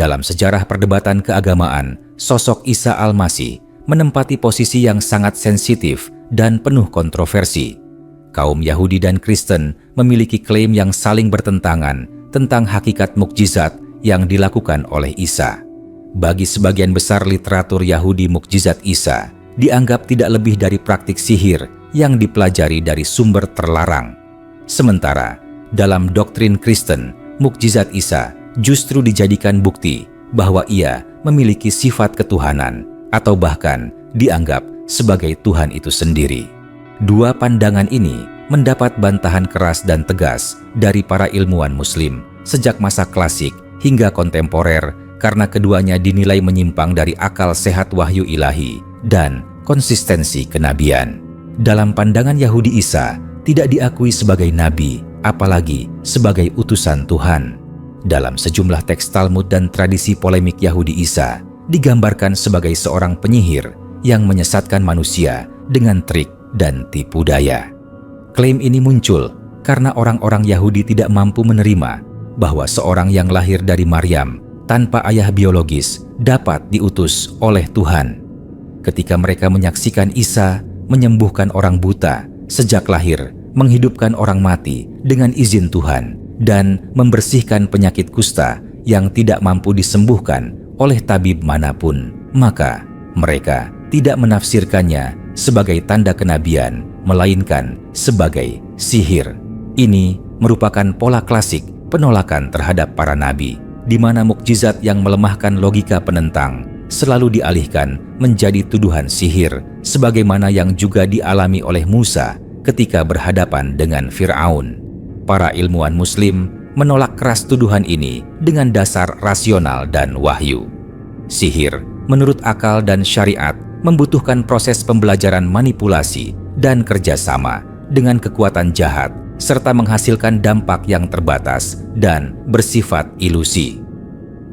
Dalam sejarah perdebatan keagamaan, sosok Isa Al-Masih menempati posisi yang sangat sensitif dan penuh kontroversi. Kaum Yahudi dan Kristen memiliki klaim yang saling bertentangan tentang hakikat mukjizat yang dilakukan oleh Isa. Bagi sebagian besar literatur Yahudi, mukjizat Isa dianggap tidak lebih dari praktik sihir yang dipelajari dari sumber terlarang. Sementara, dalam doktrin Kristen, mukjizat Isa justru dijadikan bukti bahwa ia memiliki sifat ketuhanan atau bahkan dianggap sebagai Tuhan itu sendiri. Dua pandangan ini mendapat bantahan keras dan tegas dari para ilmuwan Muslim sejak masa klasik hingga kontemporer karena keduanya dinilai menyimpang dari akal sehat wahyu ilahi dan konsistensi kenabian. Dalam pandangan Yahudi, Isa tidak diakui sebagai nabi, apalagi sebagai utusan Tuhan. Dalam sejumlah teks Talmud dan tradisi polemik Yahudi, Isa digambarkan sebagai seorang penyihir yang menyesatkan manusia dengan trik dan tipu daya. Klaim ini muncul karena orang-orang Yahudi tidak mampu menerima bahwa seorang yang lahir dari Maryam tanpa ayah biologis dapat diutus oleh Tuhan. Ketika mereka menyaksikan Isa menyembuhkan orang buta sejak lahir, menghidupkan orang mati dengan izin Tuhan, dan membersihkan penyakit kusta yang tidak mampu disembuhkan oleh tabib manapun, maka mereka tidak menafsirkannya sebagai tanda kenabian, melainkan sebagai sihir. Ini merupakan pola klasik penolakan terhadap para nabi, di mana mukjizat yang melemahkan logika penentang selalu dialihkan menjadi tuduhan sihir, sebagaimana yang juga dialami oleh Musa ketika berhadapan dengan Fir'aun. Para ilmuwan Muslim menolak keras tuduhan ini dengan dasar rasional dan wahyu. Sihir, menurut akal dan syariat, membutuhkan proses pembelajaran manipulasi dan kerjasama dengan kekuatan jahat, serta menghasilkan dampak yang terbatas dan bersifat ilusi.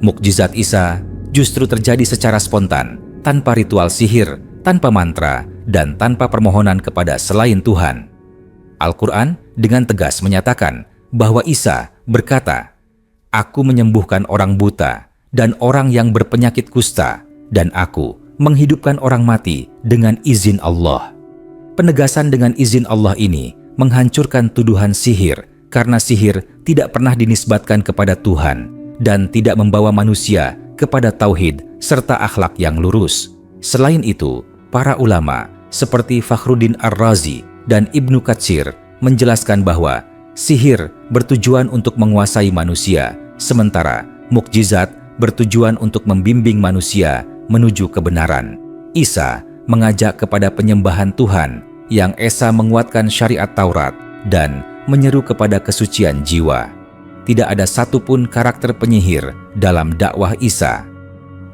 Mukjizat Isa justru terjadi secara spontan, tanpa ritual sihir, tanpa mantra, dan tanpa permohonan kepada selain Tuhan. Al-Quran dengan tegas menyatakan bahwa Isa berkata, "Aku menyembuhkan orang buta dan orang yang berpenyakit kusta, dan aku menghidupkan orang mati dengan izin Allah." Penegasan dengan izin Allah ini menghancurkan tuduhan sihir, karena sihir tidak pernah dinisbatkan kepada Tuhan dan tidak membawa manusia kepada tauhid serta akhlak yang lurus. Selain itu, para ulama seperti Fakhruddin Ar-Razi dan Ibnu Katsir menjelaskan bahwa sihir bertujuan untuk menguasai manusia, sementara mukjizat bertujuan untuk membimbing manusia menuju kebenaran. Isa mengajak kepada penyembahan Tuhan yang esa menguatkan syariat Taurat dan menyeru kepada kesucian jiwa. Tidak ada satupun karakter penyihir dalam dakwah Isa.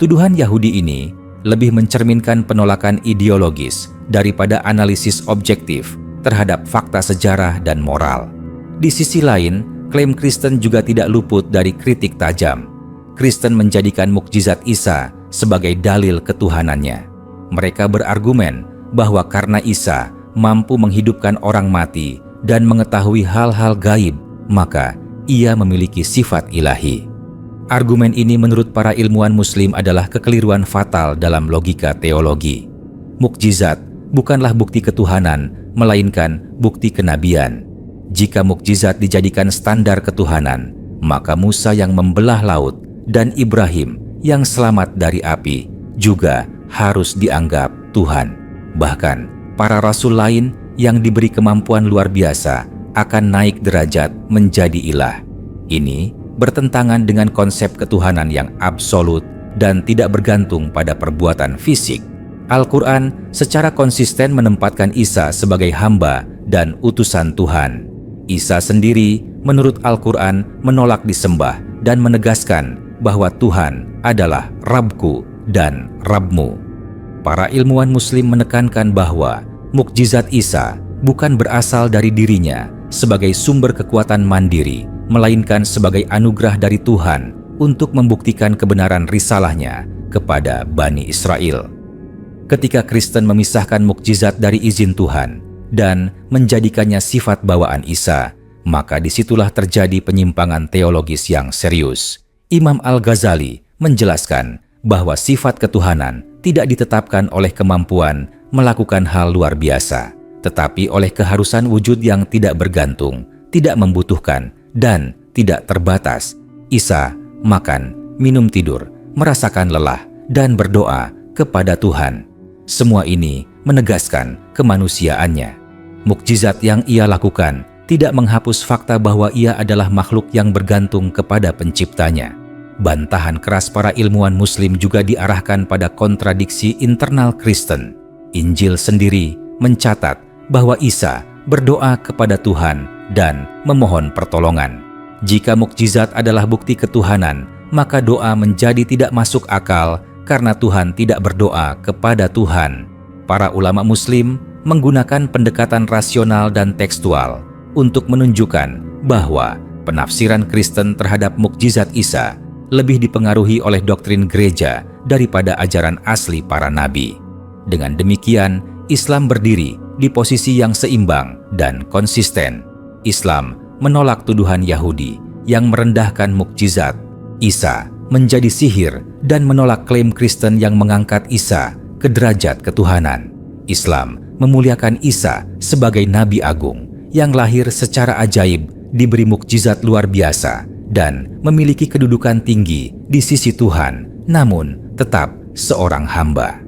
Tuduhan Yahudi ini lebih mencerminkan penolakan ideologis daripada analisis objektif terhadap fakta sejarah dan moral. Di sisi lain, klaim Kristen juga tidak luput dari kritik tajam. Kristen menjadikan mukjizat Isa sebagai dalil ketuhanannya. Mereka berargumen bahwa karena Isa mampu menghidupkan orang mati dan mengetahui hal-hal gaib, maka ia memiliki sifat ilahi. Argumen ini menurut para ilmuwan Muslim adalah kekeliruan fatal dalam logika teologi. Mukjizat bukanlah bukti ketuhanan, melainkan bukti kenabian. Jika mukjizat dijadikan standar ketuhanan, maka Musa yang membelah laut dan Ibrahim yang selamat dari api juga harus dianggap Tuhan. Bahkan, para rasul lain yang diberi kemampuan luar biasa akan naik derajat menjadi ilah. Ini bertentangan dengan konsep ketuhanan yang absolut dan tidak bergantung pada perbuatan fisik. Al-Quran secara konsisten menempatkan Isa sebagai hamba dan utusan Tuhan. Isa sendiri, menurut Al-Quran, menolak disembah dan menegaskan bahwa Tuhan adalah Rabbku dan Rabbmu. Para ilmuwan Muslim menekankan bahwa mukjizat Isa bukan berasal dari dirinya sebagai sumber kekuatan mandiri, melainkan sebagai anugerah dari Tuhan untuk membuktikan kebenaran risalahnya kepada Bani Israel. Ketika Kristen memisahkan mukjizat dari izin Tuhan dan menjadikannya sifat bawaan Isa, maka disitulah terjadi penyimpangan teologis yang serius. Imam Al-Ghazali menjelaskan bahwa sifat ketuhanan tidak ditetapkan oleh kemampuan melakukan hal luar biasa, tetapi oleh keharusan wujud yang tidak bergantung, tidak membutuhkan, dan tidak terbatas. Isa makan, minum tidur, merasakan lelah, dan berdoa kepada Tuhan. Semua ini menegaskan kemanusiaannya. Mukjizat yang ia lakukan tidak menghapus fakta bahwa ia adalah makhluk yang bergantung kepada penciptanya. Bantahan keras para ilmuwan Muslim juga diarahkan pada kontradiksi internal Kristen. Injil sendiri mencatat bahwa Isa berdoa kepada Tuhan dan memohon pertolongan. Jika mukjizat adalah bukti ketuhanan, maka doa menjadi tidak masuk akal karena Tuhan tidak berdoa kepada Tuhan. Para ulama Muslim menggunakan pendekatan rasional dan tekstual untuk menunjukkan bahwa penafsiran Kristen terhadap mukjizat Isa lebih dipengaruhi oleh doktrin gereja daripada ajaran asli para nabi. Dengan demikian, Islam berdiri di posisi yang seimbang dan konsisten. Islam menolak tuduhan Yahudi yang merendahkan mukjizat Isa menjadi sihir dan menolak klaim Kristen yang mengangkat Isa ke derajat ketuhanan. Islam memuliakan Isa sebagai Nabi Agung yang lahir secara ajaib, diberi mukjizat luar biasa, dan memiliki kedudukan tinggi di sisi Tuhan, namun tetap seorang hamba.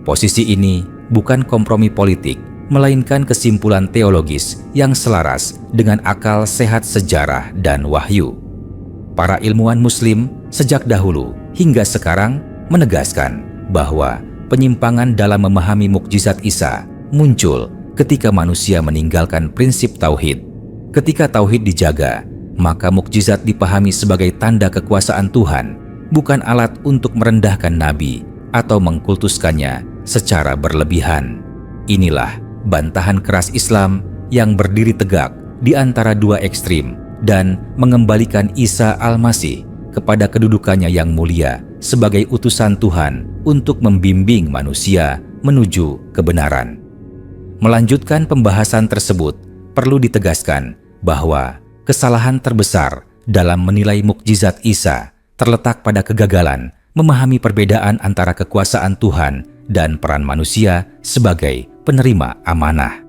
Posisi ini bukan kompromi politik, melainkan kesimpulan teologis yang selaras dengan akal sehat sejarah dan wahyu. Para ilmuwan Muslim sejak dahulu hingga sekarang menegaskan bahwa penyimpangan dalam memahami mukjizat Isa muncul ketika manusia meninggalkan prinsip tauhid. Ketika tauhid dijaga, maka mukjizat dipahami sebagai tanda kekuasaan Tuhan, bukan alat untuk merendahkan nabi atau mengkultuskannya secara berlebihan. Inilah bantahan keras Islam yang berdiri tegak di antara dua ekstrim dan mengembalikan Isa Al-Masih kepada kedudukannya yang mulia sebagai utusan Tuhan untuk membimbing manusia menuju kebenaran. Melanjutkan pembahasan tersebut, perlu ditegaskan bahwa kesalahan terbesar dalam menilai mukjizat Isa terletak pada kegagalan memahami perbedaan antara kekuasaan Tuhan dan peran manusia sebagai penerima amanah.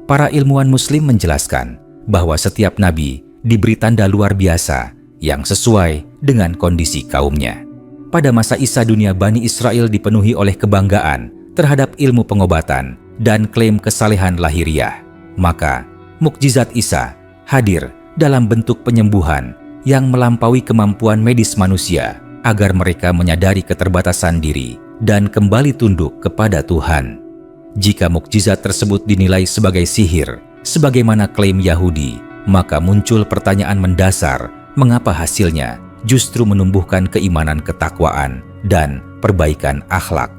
Para ilmuwan Muslim menjelaskan bahwa setiap nabi diberi tanda luar biasa yang sesuai dengan kondisi kaumnya. Pada masa Isa, dunia Bani Israel dipenuhi oleh kebanggaan terhadap ilmu pengobatan dan klaim kesalehan lahiriah. Maka mukjizat Isa hadir dalam bentuk penyembuhan yang melampaui kemampuan medis manusia agar mereka menyadari keterbatasan diri dan kembali tunduk kepada Tuhan. Jika mukjizat tersebut dinilai sebagai sihir, sebagaimana klaim Yahudi, maka muncul pertanyaan mendasar, mengapa hasilnya justru menumbuhkan keimanan ketakwaan dan perbaikan akhlak.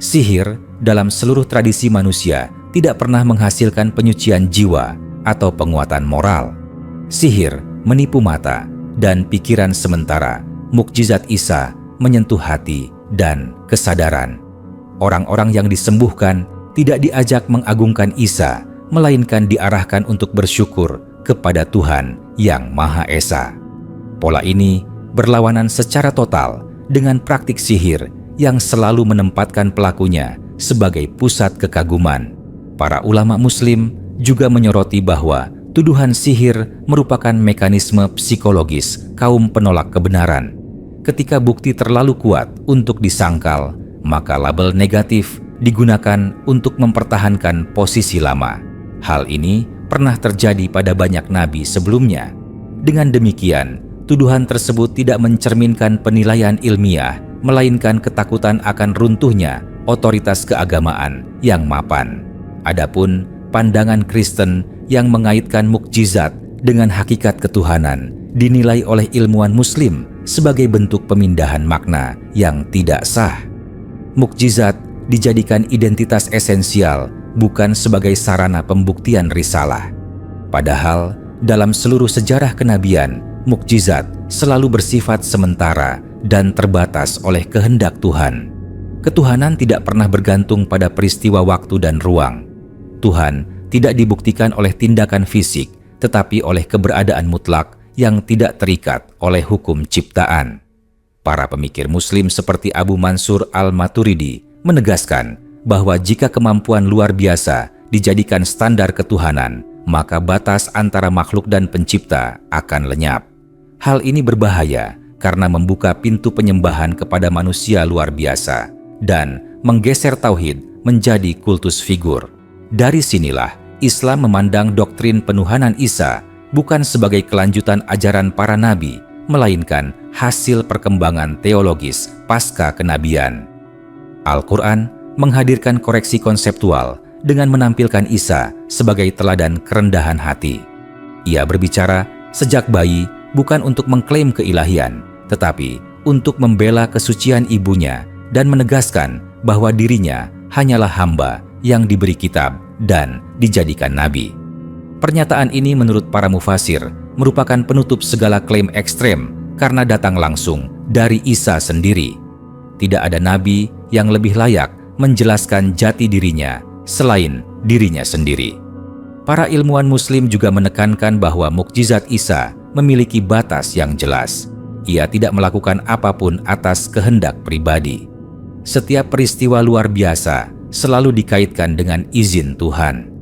Sihir dalam seluruh tradisi manusia tidak pernah menghasilkan penyucian jiwa atau penguatan moral. Sihir menipu mata dan pikiran, sementara mukjizat Isa menyentuh hati dan kesadaran. Orang-orang yang disembuhkan tidak diajak mengagungkan Isa, melainkan diarahkan untuk bersyukur kepada Tuhan yang Maha Esa. Pola ini berlawanan secara total dengan praktik sihir yang selalu menempatkan pelakunya sebagai pusat kekaguman. Para ulama Muslim juga menyoroti bahwa tuduhan sihir merupakan mekanisme psikologis kaum penolak kebenaran. Ketika bukti terlalu kuat untuk disangkal, maka label negatif digunakan untuk mempertahankan posisi lama. Hal ini pernah terjadi pada banyak nabi sebelumnya. Dengan demikian, tuduhan tersebut tidak mencerminkan penilaian ilmiah, melainkan ketakutan akan runtuhnya otoritas keagamaan yang mapan. Adapun pandangan Kristen yang mengaitkan mukjizat dengan hakikat ketuhanan dinilai oleh ilmuwan Muslim sebagai bentuk pemindahan makna yang tidak sah. Mukjizat dijadikan identitas esensial, bukan sebagai sarana pembuktian risalah. Padahal dalam seluruh sejarah kenabian, mukjizat selalu bersifat sementara dan terbatas oleh kehendak Tuhan. Ketuhanan tidak pernah bergantung pada peristiwa waktu dan ruang. Tuhan tidak dibuktikan oleh tindakan fisik, tetapi oleh keberadaan mutlak yang tidak terikat oleh hukum ciptaan. Para pemikir Muslim seperti Abu Mansur al-Maturidi menegaskan bahwa jika kemampuan luar biasa dijadikan standar ketuhanan, maka batas antara makhluk dan pencipta akan lenyap. Hal ini berbahaya karena membuka pintu penyembahan kepada manusia luar biasa dan menggeser tauhid menjadi kultus figur. Dari sinilah Islam memandang doktrin penuhanan Isa bukan sebagai kelanjutan ajaran para nabi, melainkan hasil perkembangan teologis pasca kenabian. Al-Quran menghadirkan koreksi konseptual dengan menampilkan Isa sebagai teladan kerendahan hati. Ia berbicara sejak bayi bukan untuk mengklaim keilahian, tetapi untuk membela kesucian ibunya dan menegaskan bahwa dirinya hanyalah hamba yang diberi kitab dan dijadikan nabi. Pernyataan ini menurut para mufasir merupakan penutup segala klaim ekstrem karena datang langsung dari Isa sendiri. Tidak ada nabi yang lebih layak menjelaskan jati dirinya selain dirinya sendiri. Para ilmuwan Muslim juga menekankan bahwa mukjizat Isa memiliki batas yang jelas. Ia tidak melakukan apapun atas kehendak pribadi. Setiap peristiwa luar biasa selalu dikaitkan dengan izin Tuhan.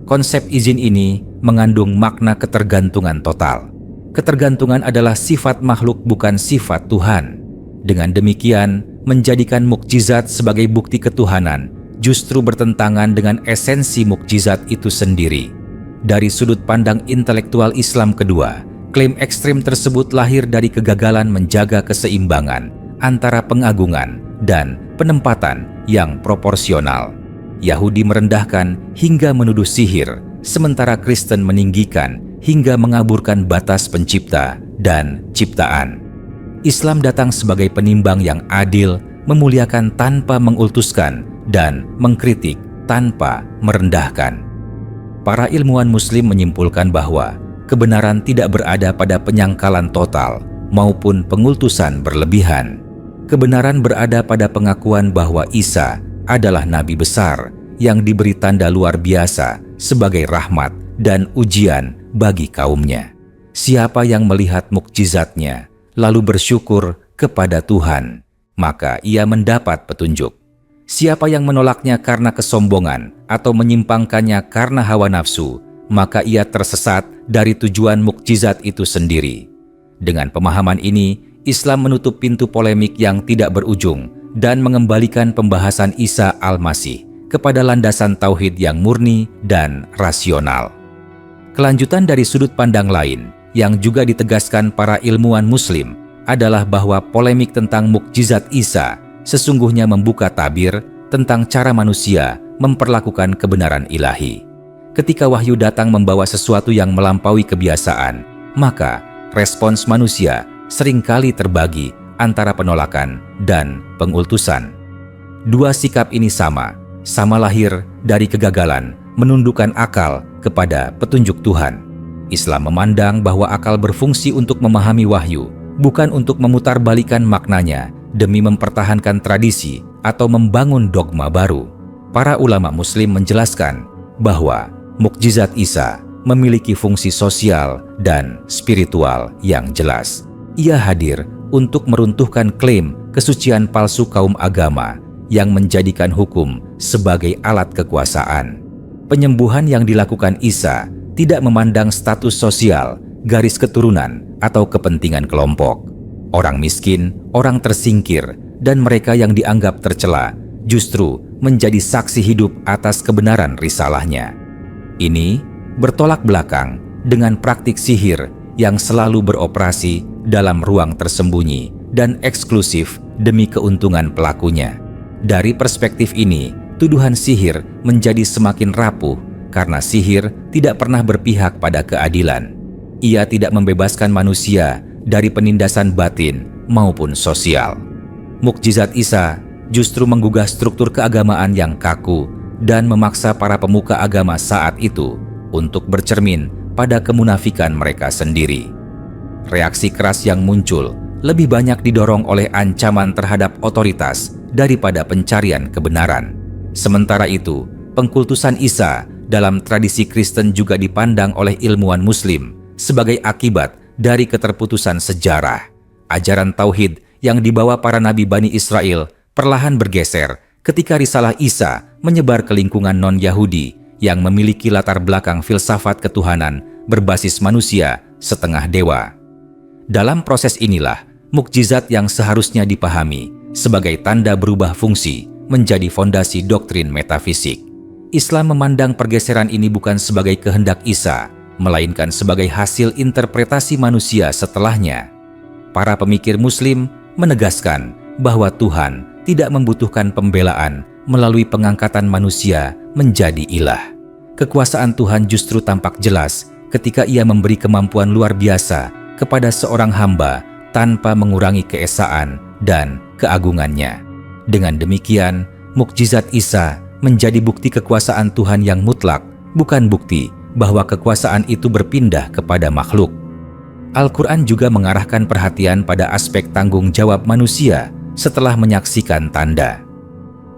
Konsep izin ini mengandung makna ketergantungan total. Ketergantungan adalah sifat makhluk, bukan sifat Tuhan. Dengan demikian, menjadikan mukjizat sebagai bukti ketuhanan justru bertentangan dengan esensi mukjizat itu sendiri. Dari sudut pandang intelektual Islam kedua, klaim ekstrim tersebut lahir dari kegagalan menjaga keseimbangan antara pengagungan dan penempatan yang proporsional. Yahudi merendahkan hingga menuduh sihir, sementara Kristen meninggikan hingga mengaburkan batas pencipta dan ciptaan. Islam datang sebagai penimbang yang adil, memuliakan tanpa mengultuskan, dan mengkritik tanpa merendahkan. Para ilmuwan Muslim menyimpulkan bahwa kebenaran tidak berada pada penyangkalan total maupun pengultusan berlebihan. Kebenaran berada pada pengakuan bahwa Isa adalah nabi besar yang diberi tanda luar biasa sebagai rahmat dan ujian bagi kaumnya. Siapa yang melihat mukjizatnya lalu bersyukur kepada Tuhan, maka ia mendapat petunjuk. Siapa yang menolaknya karena kesombongan atau menyimpangkannya karena hawa nafsu, maka ia tersesat dari tujuan mukjizat itu sendiri. Dengan pemahaman ini, Islam menutup pintu polemik yang tidak berujung dan mengembalikan pembahasan Isa Al-Masih kepada landasan tauhid yang murni dan rasional. Kelanjutan dari sudut pandang lain yang juga ditegaskan para ilmuwan Muslim adalah bahwa polemik tentang mukjizat Isa sesungguhnya membuka tabir tentang cara manusia memperlakukan kebenaran ilahi. Ketika wahyu datang membawa sesuatu yang melampaui kebiasaan, maka respons manusia seringkali terbagi antara penolakan dan pengultusan. Dua sikap ini sama lahir dari kegagalan menundukkan akal kepada petunjuk Tuhan. Islam memandang bahwa akal berfungsi untuk memahami wahyu, bukan untuk memutarbalikkan maknanya demi mempertahankan tradisi atau membangun dogma baru. Para ulama Muslim menjelaskan bahwa mukjizat Isa memiliki fungsi sosial dan spiritual yang jelas. Ia hadir untuk meruntuhkan klaim kesucian palsu kaum agama yang menjadikan hukum sebagai alat kekuasaan. Penyembuhan yang dilakukan Isa tidak memandang status sosial, garis keturunan, atau kepentingan kelompok. Orang miskin, orang tersingkir, dan mereka yang dianggap tercela justru menjadi saksi hidup atas kebenaran risalahnya. Ini bertolak belakang dengan praktik sihir yang selalu beroperasi dalam ruang tersembunyi dan eksklusif demi keuntungan pelakunya. Dari perspektif ini, tuduhan sihir menjadi semakin rapuh karena sihir tidak pernah berpihak pada keadilan. Ia tidak membebaskan manusia dari penindasan batin maupun sosial. Mukjizat Isa justru menggugah struktur keagamaan yang kaku dan memaksa para pemuka agama saat itu untuk bercermin pada kemunafikan mereka sendiri. Reaksi keras yang muncul lebih banyak didorong oleh ancaman terhadap otoritas daripada pencarian kebenaran. Sementara itu, pengkultusan Isa dalam tradisi Kristen juga dipandang oleh ilmuwan Muslim sebagai akibat dari keterputusan sejarah. Ajaran tauhid yang dibawa para nabi Bani Israel perlahan bergeser ketika risalah Isa menyebar ke lingkungan non-Yahudi yang memiliki latar belakang filsafat ketuhanan berbasis manusia setengah dewa. Dalam proses inilah, mukjizat yang seharusnya dipahami sebagai tanda berubah fungsi menjadi fondasi doktrin metafisik. Islam memandang pergeseran ini bukan sebagai kehendak Isa, melainkan sebagai hasil interpretasi manusia setelahnya. Para pemikir Muslim menegaskan bahwa Tuhan tidak membutuhkan pembelaan melalui pengangkatan manusia menjadi ilah. Kekuasaan Tuhan justru tampak jelas ketika Ia memberi kemampuan luar biasa kepada seorang hamba tanpa mengurangi keesaan dan keagungannya. Dengan demikian, mukjizat Isa menjadi bukti kekuasaan Tuhan yang mutlak, bukan bukti bahwa kekuasaan itu berpindah kepada makhluk. Al-Quran juga mengarahkan perhatian pada aspek tanggung jawab manusia setelah menyaksikan tanda.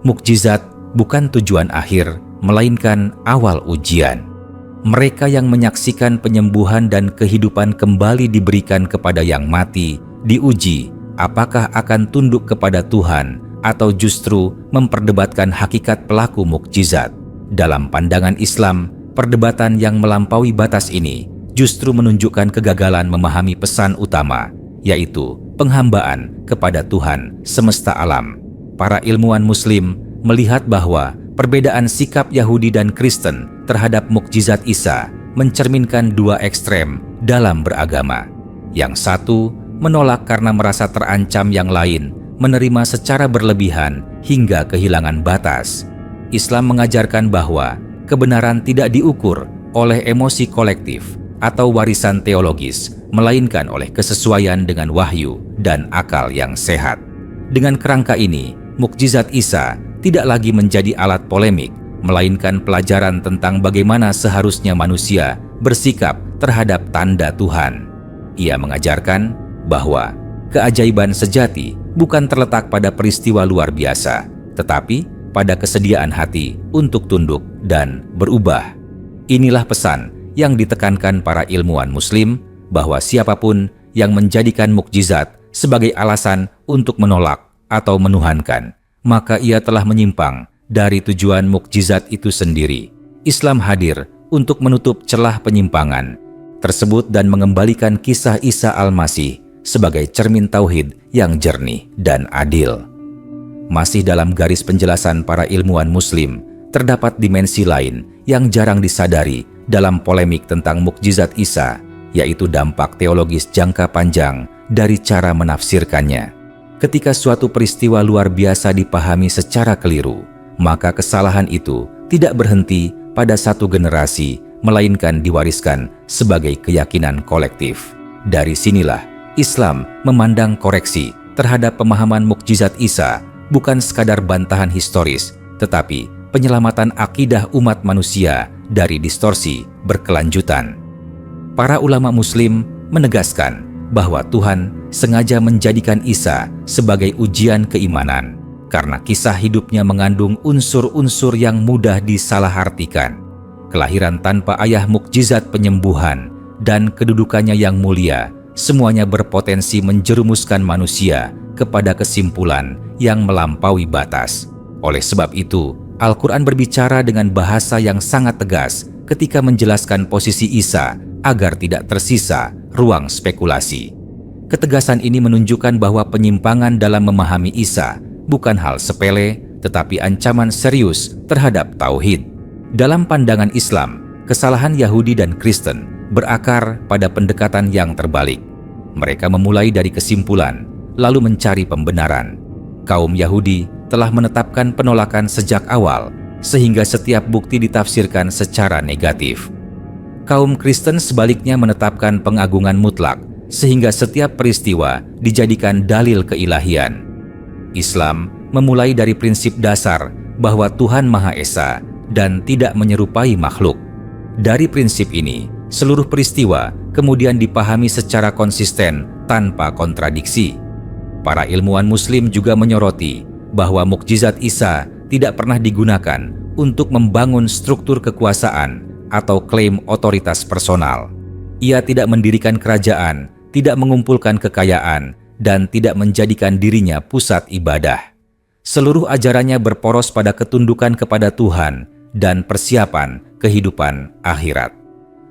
Mukjizat bukan tujuan akhir, melainkan awal ujian. Mereka yang menyaksikan penyembuhan dan kehidupan kembali diberikan kepada yang mati, diuji apakah akan tunduk kepada Tuhan atau justru memperdebatkan hakikat pelaku mukjizat. Dalam pandangan Islam, perdebatan yang melampaui batas ini justru menunjukkan kegagalan memahami pesan utama, yaitu penghambaan kepada Tuhan semesta alam. Para ilmuwan Muslim melihat bahwa perbedaan sikap Yahudi dan Kristen terhadap mukjizat Isa mencerminkan dua ekstrem dalam beragama. Yang satu menolak karena merasa terancam, yang lain menerima secara berlebihan hingga kehilangan batas. Islam mengajarkan bahwa kebenaran tidak diukur oleh emosi kolektif atau warisan teologis, melainkan oleh kesesuaian dengan wahyu dan akal yang sehat. Dengan kerangka ini, mukjizat Isa tidak lagi menjadi alat polemik, melainkan pelajaran tentang bagaimana seharusnya manusia bersikap terhadap tanda Tuhan. Ia mengajarkan bahwa keajaiban sejati bukan terletak pada peristiwa luar biasa, tetapi pada kesediaan hati untuk tunduk dan berubah. Inilah pesan yang ditekankan para ilmuwan Muslim, bahwa siapapun yang menjadikan mukjizat sebagai alasan untuk menolak atau menuhankan, maka ia telah menyimpang dari tujuan mukjizat itu sendiri. Islam hadir untuk menutup celah penyimpangan tersebut dan mengembalikan kisah Isa Al-Masih sebagai cermin tauhid yang jernih dan adil. Masih dalam garis penjelasan para ilmuwan Muslim, terdapat dimensi lain yang jarang disadari dalam polemik tentang mukjizat Isa, yaitu dampak teologis jangka panjang dari cara menafsirkannya. Ketika suatu peristiwa luar biasa dipahami secara keliru, maka kesalahan itu tidak berhenti pada satu generasi, melainkan diwariskan sebagai keyakinan kolektif. Dari sinilah Islam memandang koreksi terhadap pemahaman mukjizat Isa bukan sekadar bantahan historis, tetapi penyelamatan akidah umat manusia dari distorsi berkelanjutan. Para ulama Muslim menegaskan bahwa Tuhan sengaja menjadikan Isa sebagai ujian keimanan karena kisah hidupnya mengandung unsur-unsur yang mudah disalahartikan. Kelahiran tanpa ayah, mukjizat penyembuhan, dan kedudukannya yang mulia, semuanya berpotensi menjerumuskan manusia kepada kesimpulan yang melampaui batas. Oleh sebab itu, Al-Quran berbicara dengan bahasa yang sangat tegas ketika menjelaskan posisi Isa agar tidak tersisa ruang spekulasi. Ketegasan ini menunjukkan bahwa penyimpangan dalam memahami Isa bukan hal sepele, tetapi ancaman serius terhadap tauhid. Dalam pandangan Islam, kesalahan Yahudi dan Kristen berakar pada pendekatan yang terbalik. Mereka memulai dari kesimpulan, lalu mencari pembenaran. Kaum Yahudi telah menetapkan penolakan sejak awal, sehingga setiap bukti ditafsirkan secara negatif. Kaum Kristen sebaliknya menetapkan pengagungan mutlak, sehingga setiap peristiwa dijadikan dalil keilahian. Islam memulai dari prinsip dasar bahwa Tuhan Maha Esa dan tidak menyerupai makhluk. Dari prinsip ini, seluruh peristiwa kemudian dipahami secara konsisten tanpa kontradiksi. Para ilmuwan Muslim juga menyoroti bahwa mukjizat Isa tidak pernah digunakan untuk membangun struktur kekuasaan atau klaim otoritas personal. Ia tidak mendirikan kerajaan, tidak mengumpulkan kekayaan, dan tidak menjadikan dirinya pusat ibadah. Seluruh ajarannya berporos pada ketundukan kepada Tuhan dan persiapan kehidupan akhirat.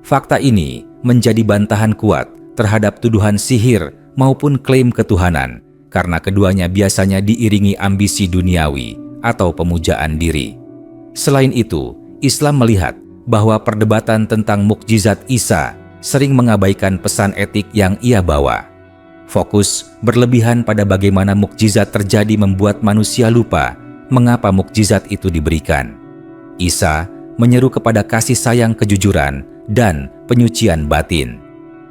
Fakta ini menjadi bantahan kuat terhadap tuduhan sihir maupun klaim ketuhanan, karena keduanya biasanya diiringi ambisi duniawi atau pemujaan diri. Selain itu, Islam melihat bahwa perdebatan tentang mukjizat Isa sering mengabaikan pesan etik yang ia bawa. Fokus berlebihan pada bagaimana mukjizat terjadi membuat manusia lupa mengapa mukjizat itu diberikan. Isa menyeru kepada kasih sayang, kejujuran, dan penyucian batin.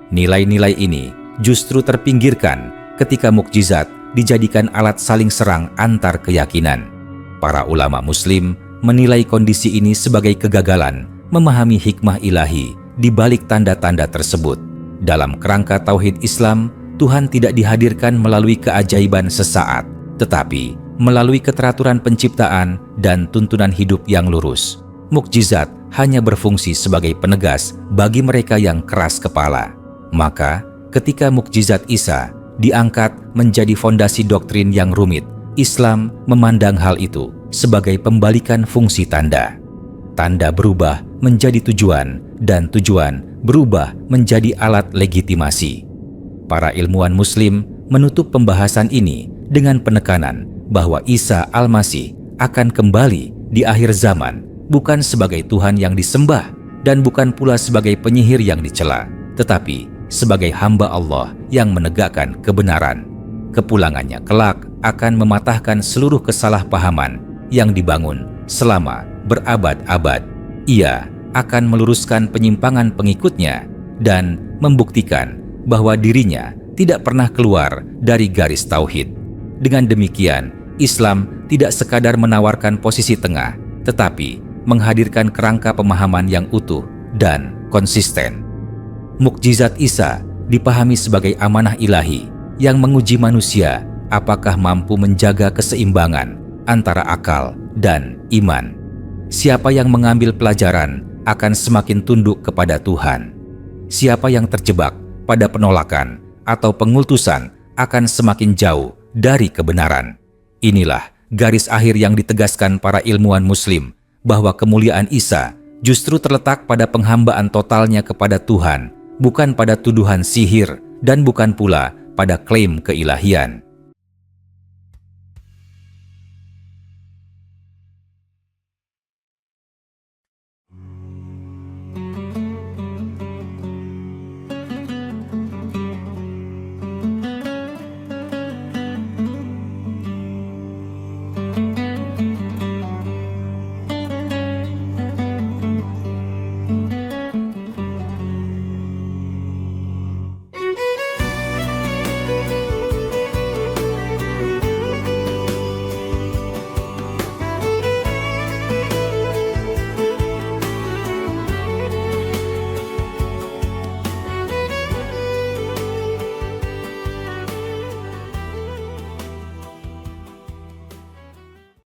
Nilai-nilai ini justru terpinggirkan ketika mukjizat dijadikan alat saling serang antar keyakinan. Para ulama Muslim menilai kondisi ini sebagai kegagalan memahami hikmah ilahi di balik tanda-tanda tersebut. Dalam kerangka tauhid Islam, Tuhan tidak dihadirkan melalui keajaiban sesaat, tetapi melalui keteraturan penciptaan dan tuntunan hidup yang lurus. Mukjizat hanya berfungsi sebagai penegas bagi mereka yang keras kepala. Maka, ketika mukjizat Isa diangkat menjadi fondasi doktrin yang rumit, Islam memandang hal itu sebagai pembalikan fungsi tanda. Tanda berubah menjadi tujuan, dan tujuan berubah menjadi alat legitimasi. Para ilmuwan Muslim menutup pembahasan ini dengan penekanan bahwa Isa Al-Masih akan kembali di akhir zaman, bukan sebagai Tuhan yang disembah dan bukan pula sebagai penyihir yang dicela, tetapi sebagai hamba Allah yang menegakkan kebenaran. Kepulangannya kelak akan mematahkan seluruh kesalahpahaman yang dibangun selama berabad-abad. Ia akan meluruskan penyimpangan pengikutnya dan membuktikan bahwa dirinya tidak pernah keluar dari garis tauhid. Dengan demikian, Islam tidak sekadar menawarkan posisi tengah, tetapi menghadirkan kerangka pemahaman yang utuh dan konsisten. Mukjizat Isa dipahami sebagai amanah ilahi yang menguji manusia apakah mampu menjaga keseimbangan antara akal dan iman. Siapa yang mengambil pelajaran akan semakin tunduk kepada Tuhan. Siapa yang terjebak pada penolakan atau pengultusan akan semakin jauh dari kebenaran. Inilah garis akhir yang ditegaskan para ilmuwan Muslim, bahwa kemuliaan Isa justru terletak pada penghambaan totalnya kepada Tuhan, bukan pada tuduhan sihir dan bukan pula pada klaim keilahian.